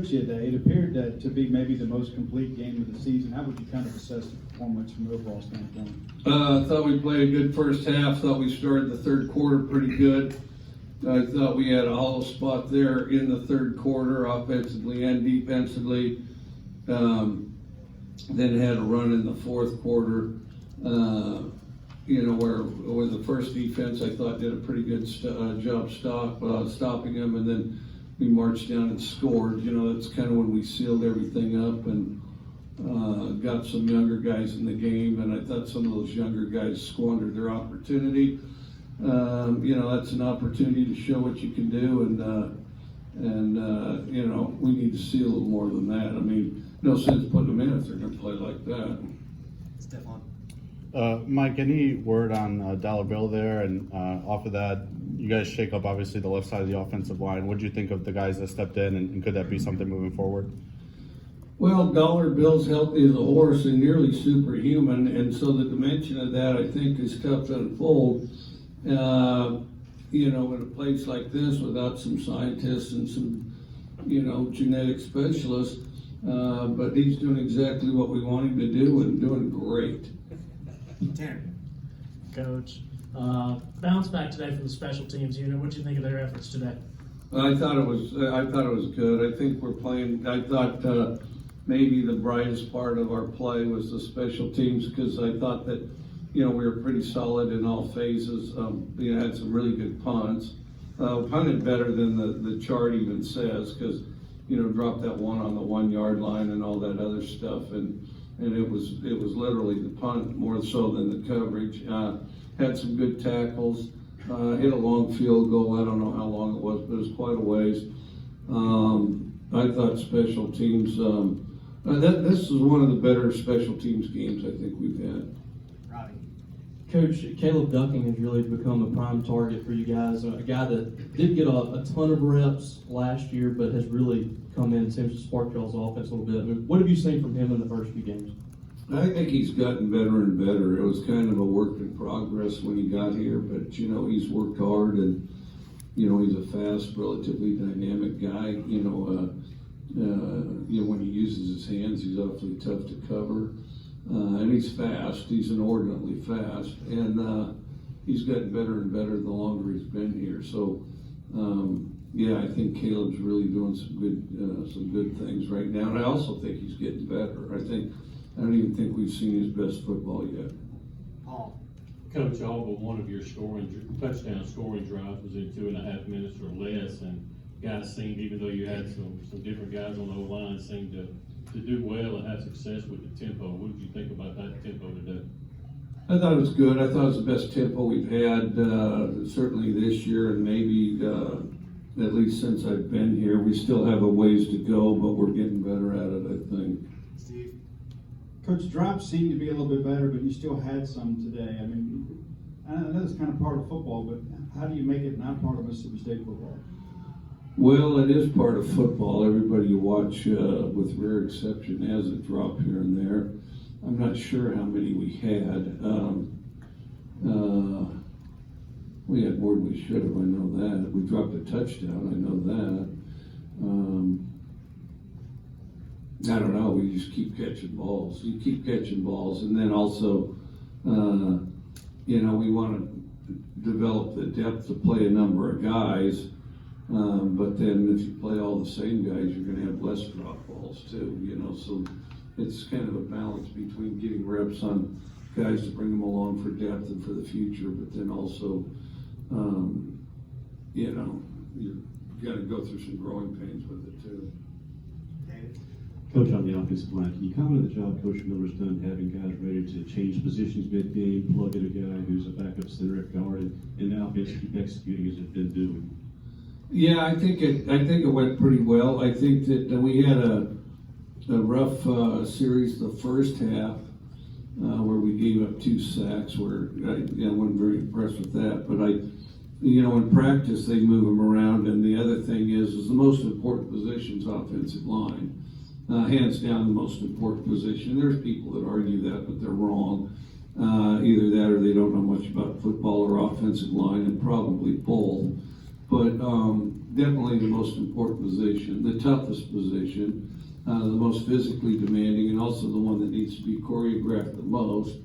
Coach, it appeared to be maybe the most complete game of the season. How would you kind of assess the performance from an overall standpoint? I thought we played a good first half. Thought we started the third quarter pretty good. I thought we had a hollow spot there in the third quarter, offensively and defensively. Then had a run in the fourth quarter, where the first defense I thought did a pretty good job stopping them, and then we marched down and scored. That's kind of when we sealed everything up and got some younger guys in the game, and I thought some of those younger guys squandered their opportunity. That's an opportunity to show what you can do, and we need to see a little more than that. I mean, no sense putting them in if they're going to play like that. Stefan. Mike, any word on Dollar Bill there? And off of that, you guys shake up obviously the left side of the offensive line. What do you think of the guys that stepped in, and could that be something moving forward? Well, Dollar Bill's healthy as a horse and nearly superhuman, and so the dimension of that I think is tough to unfold. In a place like this without some scientists and some, genetic specialists, but he's doing exactly what we want him to do and doing great. Coach, bounce back today from the special teams unit. What do you think of their efforts today? I thought it was good. I think we're playing. I thought maybe the brightest part of our play was the special teams, because I thought that we were pretty solid in all phases. We had some really good punts. Punted better than the chart even says, because dropped that one on the 1 yard line and all that other stuff, and it was literally the punt more so than the coverage. Had some good tackles. Hit a long field goal. I don't know how long it was, but it was quite a ways. I thought special teams. This is one of the better special teams games I think we've had. Coach, Caleb Ducking has really become a prime target for you guys. A guy that didn't get a ton of reps last year, but has really come in and seems to spark y'all's offense a little bit. I mean, what have you seen from him in the first few games? I think he's gotten better and better. It was kind of a work in progress when he got here, but he's worked hard, and he's a fast, relatively dynamic guy. When he uses his hands, he's awfully tough to cover. And he's fast. He's inordinately fast, and he's gotten better and better the longer he's been here. So, I think Caleb's really doing some good things right now. And I also think he's getting better. I don't even think we've seen his best football yet. Paul. Coach, all but one of your touchdown scoring drives was in 2.5 minutes or less, and guys seemed, even though you had some different guys on the O-line, seemed to do well and have success with the tempo. What did you think about that tempo today? I thought it was good. I thought it was the best tempo we've had, certainly this year, and maybe at least since I've been here. We still have a ways to go, but we're getting better at it, I think. Steve? Coach, drops seemed to be a little bit better, but you still had some today. I mean, I know it's kind of part of football, but how do you make it not part of Mississippi State football? Well, it is part of football. Everybody you watch, with rare exception, has a drop here and there. I'm not sure how many we had. We had more than we should have, I know that. We dropped a touchdown, I know that. I don't know, we just keep catching balls. You keep catching balls, and then also, we want to develop the depth to play a number of guys. But then if you play all the same guys, you're going to have less drop balls too, so it's kind of a balance between getting reps on guys to bring them along for depth and for the future, but then also, you've got to go through some growing pains with it too. Coach, on the offensive line, can you comment on the job Coach Miller's done having guys ready to change positions mid-game, plug in a guy who's a backup center at guard, and now keep executing as it's been doing? Yeah, I think it went pretty well. I think that we had a rough series the first half where we gave up 2 sacks. Where I wasn't very impressed with that. But in practice they move them around. And the other thing is the most important position's offensive line. Hands down, the most important position. There's people that argue that, but they're wrong. Either that or they don't know much about football or offensive line, and probably both. but definitely the most important position, the toughest position, the most physically demanding, and also the one that needs to be choreographed the most,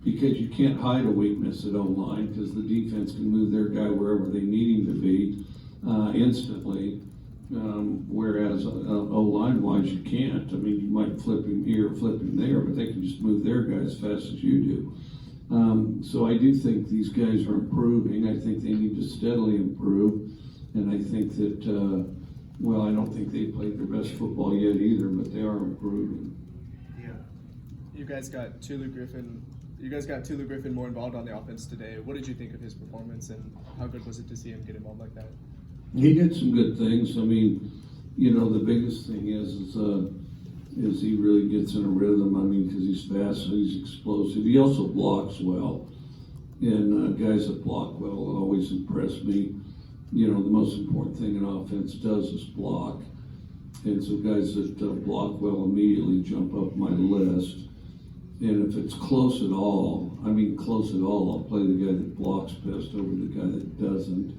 because you can't hide a weakness at O-line, because the defense can move their guy wherever they need him to be instantly, whereas O-line wise you can't. I mean, you might flip him here, flip him there, but they can just move their guy as fast as you do. So I do think these guys are improving. I think they need to steadily improve, and I think that, well, I don't think they played their best football yet either, but they are improving. Yeah. You guys got Tulu Griffin more involved on the offense today. What did you think of his performance, and how good was it to see him get involved like that? He did some good things. I mean, you know, the biggest thing is he really gets in a rhythm. I mean, because he's fast and he's explosive. He also blocks well, and guys that block well always impress me. You know, the most important thing an offense does is block, and so guys that block well immediately jump up my list. And if it's close at all, I'll play the guy that blocks best over the guy that doesn't.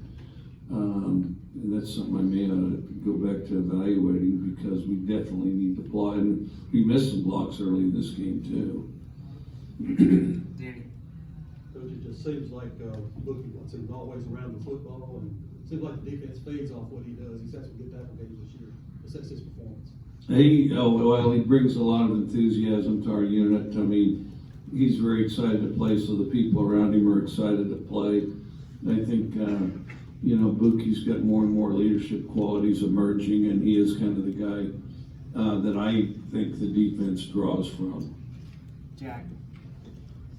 And that's something I may ought to go back to evaluating, because we definitely need to block. And we missed some blocks early in this game too. Danny. Coach, it just seems like Bookie wants him always around the football, and it seems like the defense feeds off what he does. He's had some good tackle games this year. That's his performance. He brings a lot of enthusiasm to our unit. I mean, he's very excited to play, so the people around him are excited to play. I think, you know, Bookie's got more and more leadership qualities emerging, and he is kind of the guy that I think the defense draws from. Jack.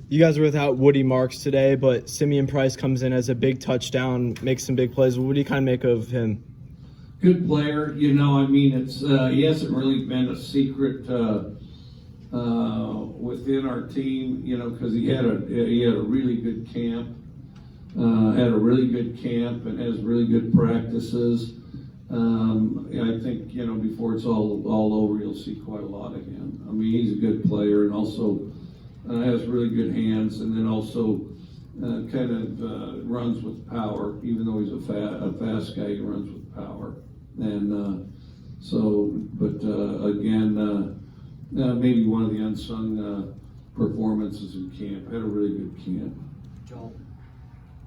You guys were without Woody Marks today, but Simeon Price comes in as a big touchdown, makes some big plays. What do you kind of make of him? Good player, you know. I mean, it's he hasn't really been a secret within our team, you know, because he had a really good camp, and has really good practices. I think, you know, before it's all over, you'll see quite a lot of him. I mean, he's a good player, and also has really good hands, and then also runs with power. Even though he's a fast guy, he runs with power. And again, maybe one of the unsung performances in camp. Had a really good camp. Joel.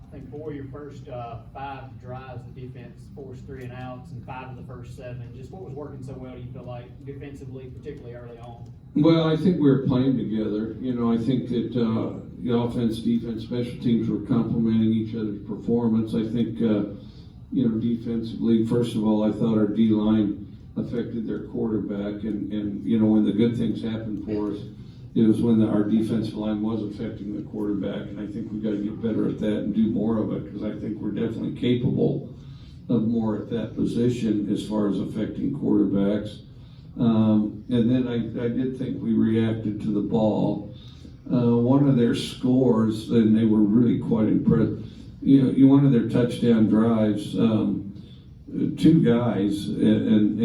I think 4 of your first 5 drives, the defense forced 3 and outs, and 5 of the first 7. Just what was working so well, do you feel like, defensively, particularly early on? Well, I think we were playing together. You know, I think that the offense, defense, special teams were complementing each other's performance. I think, you know, defensively, first of all, I thought our D-line affected their quarterback, and you know, when the good things happened for us, it was when our defensive line was affecting the quarterback, and I think we've got to get better at that and do more of it, because I think we're definitely capable of more at that position as far as affecting quarterbacks. And then I did think we reacted to the ball. One of their scores, and they were really quite impressed. You know, one of their touchdown drives, 2 guys, and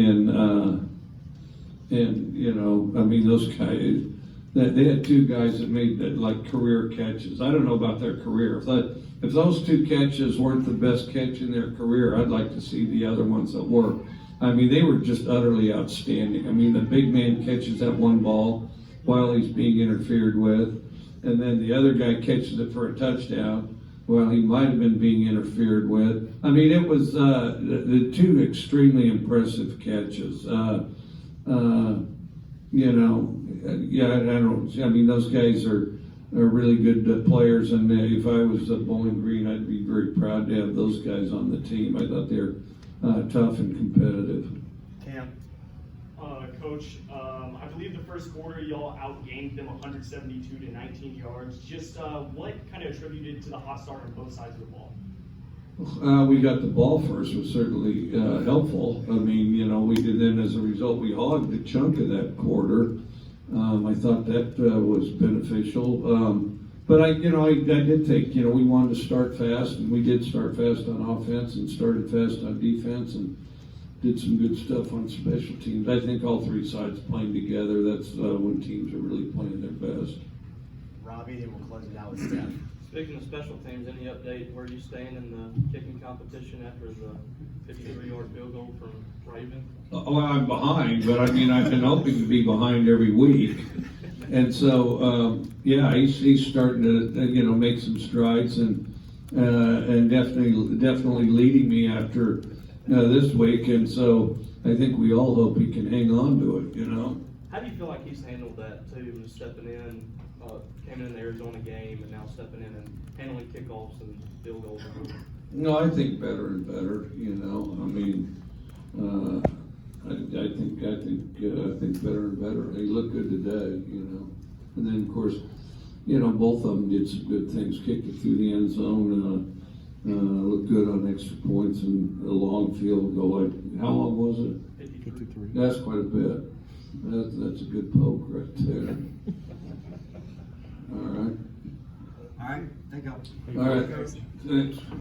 you know, I mean, those guys. They had 2 guys that made like career catches. I don't know about their career. If those 2 catches weren't the best catch in their career, I'd like to see the other ones that were. I mean, they were just utterly outstanding. I mean, the big man catches that one ball while he's being interfered with, and then the other guy catches it for a touchdown while he might have been being interfered with. I mean, it was the 2 extremely impressive catches. You know, yeah, I mean, those guys are really good players, and if I was Bowling Green, I'd be very proud to have those guys on the team. I thought they're tough and competitive. Cam. Coach, I believe the first quarter y'all outgained them 172 to 19 yards. Just what kind of attributed to the hot start on both sides of the ball? We got the ball first, was certainly helpful. I mean, you know, we did, then as a result, we hogged a chunk of that quarter. I thought that was beneficial. But I did think, you know, we wanted to start fast, and we did start fast on offense and started fast on defense and did some good stuff on special teams. I think all 3 sides playing together, that's when teams are really playing their best. Robbie, then we'll close it out with Steph. Speaking of special teams, any update where you stand in the kicking competition after the 53-yard field goal from Raven? Well, I'm behind, but I mean, I've been hoping to be behind every week. And so, yeah, he's starting to, make some strides and definitely leading me after this week. And so I think we all hope he can hang on to it, How do you feel like he's handled that too, stepping in, came in the Arizona game and now stepping in and handling kickoffs and field goals? No, I think better and better, I mean, I think better and better. He looked good today, And then, of course, both of them did some good things. Kicked it through the end zone, looked good on extra points and a long field goal. How long was it? 53. That's quite a bit. That's a good poke right there. All right. All right, thank you. All right. Thanks.